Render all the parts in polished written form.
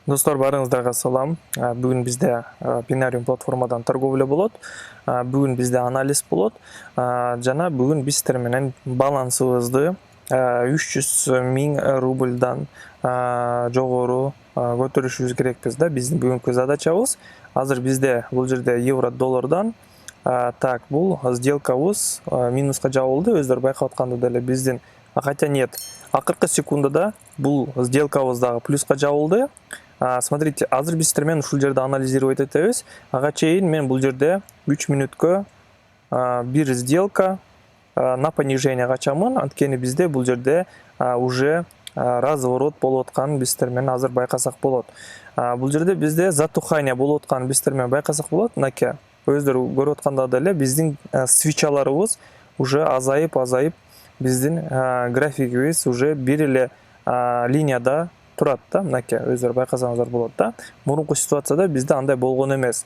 Достор, барыңыздарга салам. Бүгүн бизде бинариум платформадан торговля болот. Бүгүн бизде анализ болот. Жана бүгүн биз сиздер менен балансыбызды 300 миң рубльдан жогору көтөрүшүбүз керекпиз да. Биздин бүгүнкү задачабыз. Азыр бизде бул жерде евро доллардан бул сделкабыз минуска жабылды. Өздөрү байкап аткандай деле биздин, хотя нет, акыркы секундада бул сделкабыз дагы плюска жабылды. Смотрите, азыр биз сиздер менен ушул жерде анализировать этебиз. Ага чейин мен бул жерде 3 мүнөткө бир сделка на понижение качамын. Анткени бизде бул жерде уже разворот болуп атканын биз сиздер менен азыр байкасак болот. Бул жерде бизде затухание болуп атканын биз сиздер менен байкасак болот. Мынакей, өздөрү көрүп аткандай деле биздин свечаларыбыз уже азайып биздин графигибиз уже бир эле линияда турат да. Мынакей, өздөрү байкасаңыздар болот да. Мурунку ситуацияда бизде андай болгон эмес.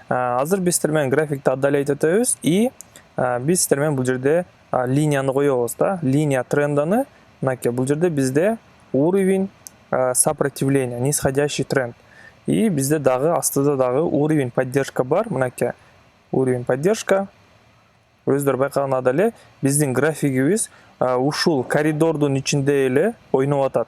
Азыр биз сиздер менен графикти отдалять этебиз и биз сиздер менен бул жерде линияны коебуз да. Линия тренданы, мынакей, бул жерде бизде уровень сопротивления, нисходящий тренд. И бизде дагы астыда дагы уровень поддержка бар. Мынакей, уровень поддержка. Өздөрү байкагандай эле биздин графигибиз ушул коридордун ичинде эле ойноп атат.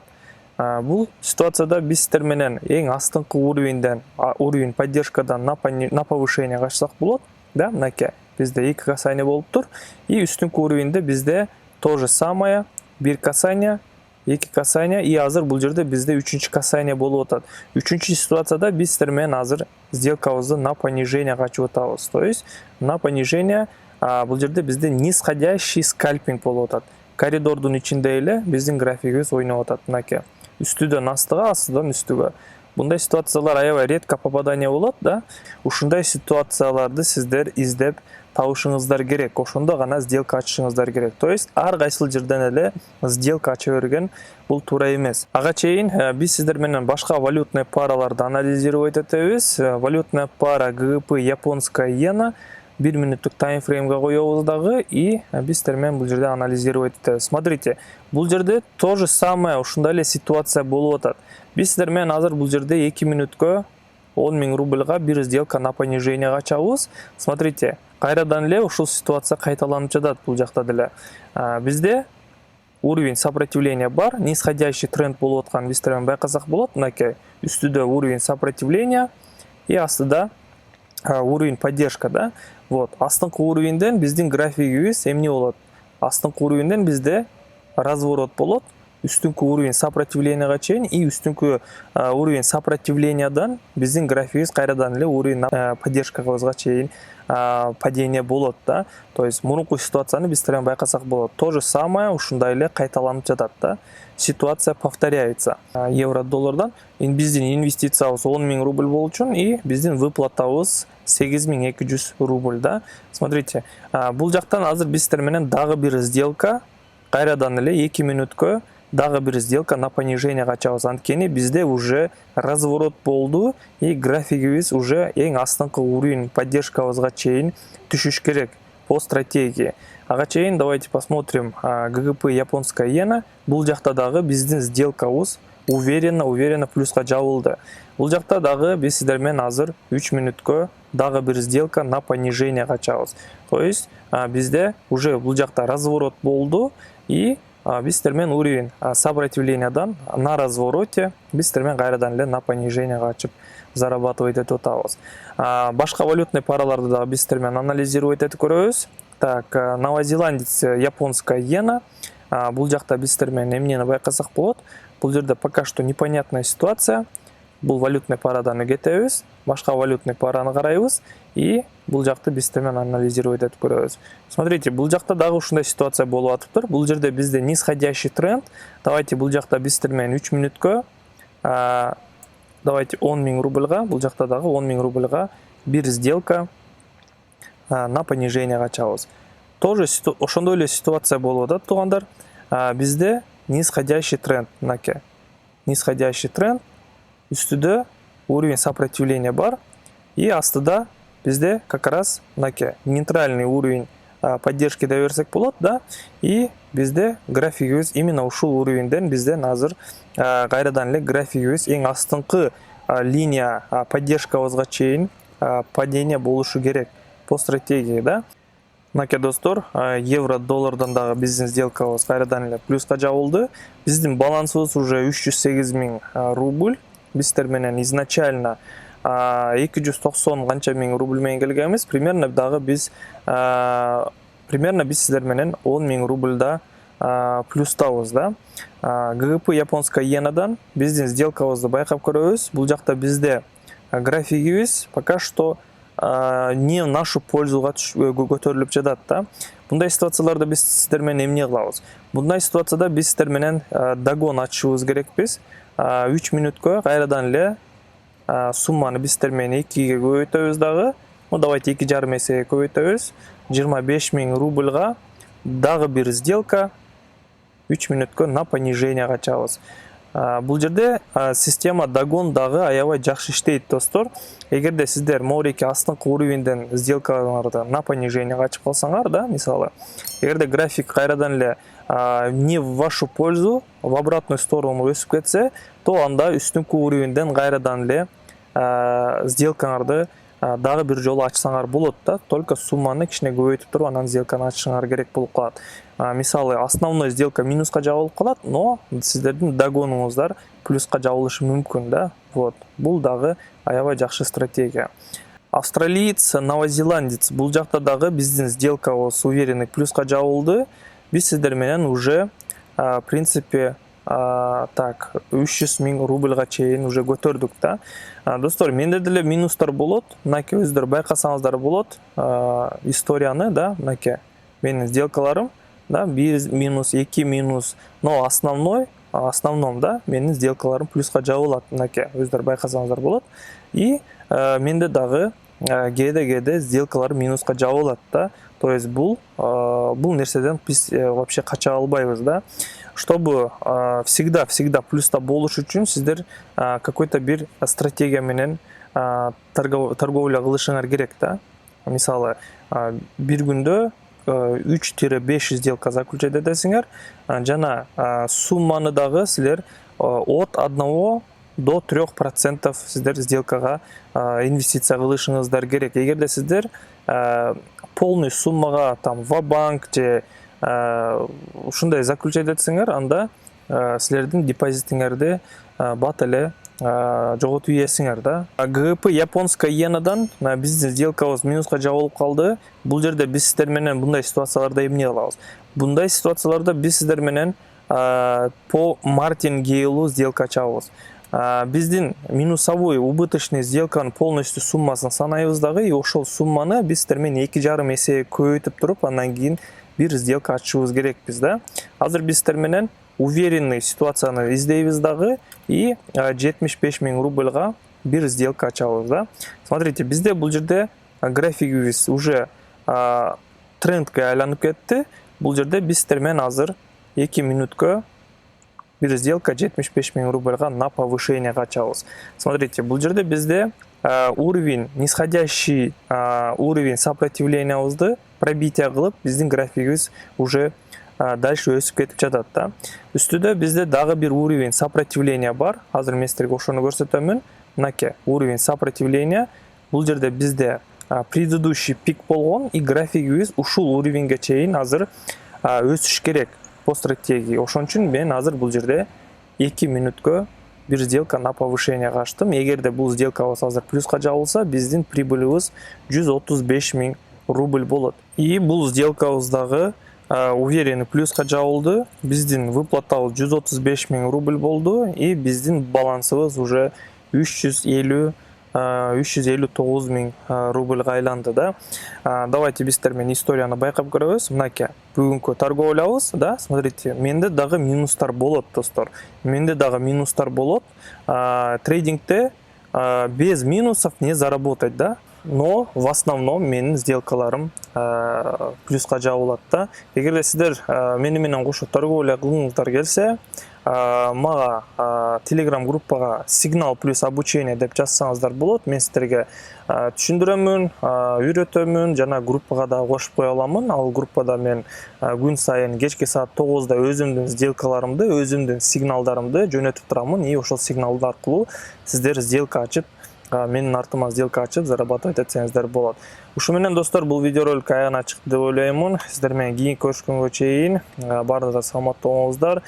Бул ситуацияда биз сиздер менен эң астыңкы уровеньден, уровень поддержкадан на повышение качсак болот да. Мынакей, бизде 2 касание болуп тур. И үстүнкү уровеньде бизде то же самое, 1 касание, 2 касание и азыр бул жерде бизде 3-чү касание болуп атат. 3-чү ситуацияда биз сиздер менен азыр сделкабызды на понижение качып атабыз. То есть на понижение бул жерде бизде нисходящий скальпинг болуп атат. Коридордун ичинде эле биздин графигибиз ойноп атат. Мынакей, үстүдөн астыга, астыдан үстүгө. Мындай ситуациялар аябай редко попадание болот да. Ушундай ситуацияларды сиздер издеп табышыңыздар керек. Ошондо гана сделка ачышыңыздар керек. То есть ар кайсыл жерден эле сделка ача берген бул туура эмес. Ага чейин биз сиздер менен башка валютный параларды анализировать этебиз. Валютная пара ГГП японская иена 1 мүнөттүк таймфреймге коебуз дагы и биз сиздер менен бул жерде анализировать этебиз. Смотрите, бул жерде то же самое, ушундай эле ситуация болуп атат. Биз сиздер менен азыр бул жерде 2 мүнөткө 10 миң рубльга бир сделка на понижение качабыз. Смотрите, кайрадан эле ушул ситуация кайталанып жатат бул жакта деле. Бизде уровень сопротивления бар, нисходящий тренд болуп атканын биз сиздер менен байкасак болот. Мынакей, үстүдө уровень сопротивления и астыда уровень поддержка да. Вот, астыңкы уровеньден биздин графигибиз эмне болот? Астыңкы уровеньден бизде разворот болот. Үстүнкү уровень сопротивленияга чейин и үстүнкү уровень сопротивлениядан биздин графигибиз кайрадан эле уровень поддержкабызга чейин падение болот да. То есть мурунку ситуацияны биз сиздер менен байкасак болот. То же самое ушундай эле кайталанып жатат да. Ситуация повторяется. Евро доллардан биздин инвестициябыз 10 миң рубль болчу и биздин выплатабыз 8200 рубль да. Смотрите, бул жактан азыр биз сиздер менен дагы бир сделка, кайрадан эле 2 мүнөткө дагы бир сделка на понижение качабыз. Анткени бизде уже разворот болду и графигибиз уже эң астыңкы уровень поддержкабызга чейин түшүш керек по стратегии. Ага чейин давайте посмотрим ГГП японская иена. Бул жакта дагы биздин сделкабыз уверенно плюска жабылды. Бул жакта дагы биз сиздер менен азыр 3 мүнөткө дагы бир сделка на понижение качабыз. То есть бизде уже бул жакта разворот болду и биз сиздер менен уровень сопротивлениядан на развороте биз сиздер менен кайрадан эле на понижение качып зарабатывать этип атабыз. Башка валютный параларды дагы биз сиздер менен анализировать этип көрөбүз. Так, новозеландец японская иена. Бул жакта биз сиздер менен эмнени байкасак болот? Бул жерде пока что непонятная ситуация. Бул валютный парадан кетебиз, башка валютный параны карайбыз и бул жакты биз сиздер менен анализировать этип көрөбүз. Смотрите, бул жакта дагы ушундай ситуация болуп атыптыр. Бул жерде бизде нисходящий тренд. Давайте бул жакта биз сиздер менен 3 мүнөткө давайте 10 миң рубльга, бул жакта дагы 10 миң рубльга бир сделка на понижение качабыз. Тоже ошондой эле ситуация болуп атат, туугандар. Бизде нисходящий тренд, мынакей. Нисходящий тренд, үстүдө уровень сопротивления бар и астыда бизде как раз мынакей нейтральный уровень поддержки деп берсек болот да. И бизде графигибиз именно ушул уровеньден бизден азыр кайрадан эле графигибиз эң астыңкы линия поддержкабызга чейин падение болушу керек по стратегии, да. Мынакей достор, евро доллардан дагы биздин сделкабыз кайрадан эле плюска жабылды. Биздин балансыбыз уже 308 миң рубль. Биздер менен изначально 290 канча миң рубль менен келгенбиз. Примерно биз сиздер менен 10 миң рубльда плюстабыз, да. ГГП японская иенадан биздин сделкабызды байкап көрөбүз. Бул жакта бизде графигибиз пока что не в нашу пользуга көтөрүлүп жатат, да. Мындай ситуацияларда биз сиздер менен эмне кылабыз? Мындай ситуацияда биз сиздер менен дагон ачышыбыз керекпиз. 3 мүнөткө кайрадан эле сумманы биз сиздер менен 2-ге көбөйтөбүз дагы. Давайте 2,5 эсеге көбөйтөбүз. 25 миң рубльга дагы бир сделка 3 мүнөткө на понижение качабыз. Бул жерде система дагон дагы аябай жакшы иштейт, достор. Эгерде сиздер могуреки астыңкы уровеньден сделкаларды на понижение качып калсаңар, да, мисалы, эгерде график кайрадан эле не в вашу пользу, в обратную сторону өсүп кетсе, то анда үстүнкү уровеньден кайрадан эле сделкаңарды дагы бир жолу ачсаңар болот, да. Только сумманы кичине көбөйтүп туруп анан сделканы ачышыңар керек болуп калат. Мисалы, основной сделка минуска жабылып калат, но сиздердин дагонуңуздар плюска жабылышы мүмкүн, да. Вот. Бул дагы аябай жакшы стратегия. Австралиец, новозеландец, бул жакта дагы биздин сделкабыз уверенный плюска жабылды. Биз сиздер менен уже в принципе 300 миң рубльга чейин уже көтөрдүк, да. Достор, менде деле минустар болот. Мынакей өздөрү байкасаңыздар болот историяны, да. Мынакей менин сделкаларым, да, 1 минус, 2 минус, но основном, да, менин сделкаларым плюска жабылат. Мынакей өздөрү байкасаңыздар болот. И менде дагы кээде сделкалар минуска жабылат, да. То есть бул нерседен биз вообще кача албайбыз, да. Чтобы всегда плюста болуш үчүн сиздер какой-то бир стратегия менен торговля кылышыңар керек, да. Мисалы, бир күндө 3-5 сделка заключать этесиңер, жана сумманы дагы силер от 1 до 3% сиздер сделкага инвестиция кылышыңыздар керек. Эгерде сиздер полный суммага там ва-банк же ушундай заключать этсеңер, анда силердин депозитиңерди бат эле жоготуп ийесиңер, да. ГГП японская иенадан биздин сделкабыз минуска жабылып калды. Бул жерде биз сиздер менен мындай ситуацияларда эмне кылабыз? Мындай ситуацияларда биз сиздер менен по мартингейлу сделка ачабыз. Биздин минусовой убыточный сделканын полностью суммасын санайбыз дагы, и ошол сумманы биз сиздер менен 2,5 эсеге көбөйтүп туруп, андан кийин бир сделка ачышыбыз керекпиз, да. Азыр биз сиздер менен уверенный ситуацияны издейбиз дагы, и 75 миң рубльга бир сделка ачабыз, да. Смотрите, бизде бул жерде графигибиз уже трендке айланып кетти. Бул жерде биз сиздер менен азыр 2 мүнөткө бир сделка 75 миң рубльга на повышение качабыз. Смотрите, бул жерде бизде уровень, нисходящий уровень сопротивлениябызды пробитие кылып, биздин графигибиз уже дальше өсүп кетип жатат, да. Үстүдө бизде дагы бир уровень сопротивления бар. Азыр мен сиздерге ошону көрсөтөмүн. Мынакей уровень сопротивления. Бул жерде бизде предыдущий пик болгон, и графигибиз ушул уровеньге чейин азыр өсүш керек по стратегии. Ошон үчүн мен азыр бул жерде 2 мүнөткө бир сделка на повышение ачтым. Эгерде бул сделкабыз азыр плюска жабылса, биздин прибылыбыз 135 миң рубль болот. И бул сделкабыз дагы уверенный плюска жабылды. Биздин выплатабыз 135 миң рубль болду, и биздин балансыбыз уже 359 миң рубльга айланды, да. Давайте биздер менен историяны байкап көрөбүз. Мынакей бүгүнкү торговлябыз, да. Смотрите, менде дагы минустар болот, достор. Менде дагы минустар болот. Трейдингте без минусов не заработать, да. Но в основном менин сделкаларым плюска жабылат, да. Эгерде сиздер мени менен кошо торговля кылгыңыздар келсе, мага Telegram группага сигнал плюс обучение деп жазсаңыздар болот. Мен сіздерге түшүндүрөмүн, үйрөтөмүн, жана группага да кошуп кое аламын. Ал группада мен күн сайын кечки саат 9-да өзүмдүн сделкаларымды, өзүмдүн сигналдарымды жөнөтүп турамын. И ошол сигналдар аркылуу сиздер сделка ачып, менин артыма сделка ачып зарабатывать этсеңиздер болот. Ушу менен достор, бул видеоролик аягына чыкты деп ойлоймун. Сиздер менен кийинки көрүшкөнгө чейин баардыгыңар саламатта болуңуздар.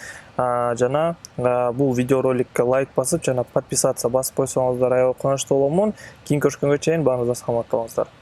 Жана бул видеороликке лайк басып, жана подписаться басып койсоңуздар аябай кубанычтуу боломун. Кийинки көрүшкөнгө чейин баардыгыңар саламатта болуңуздар.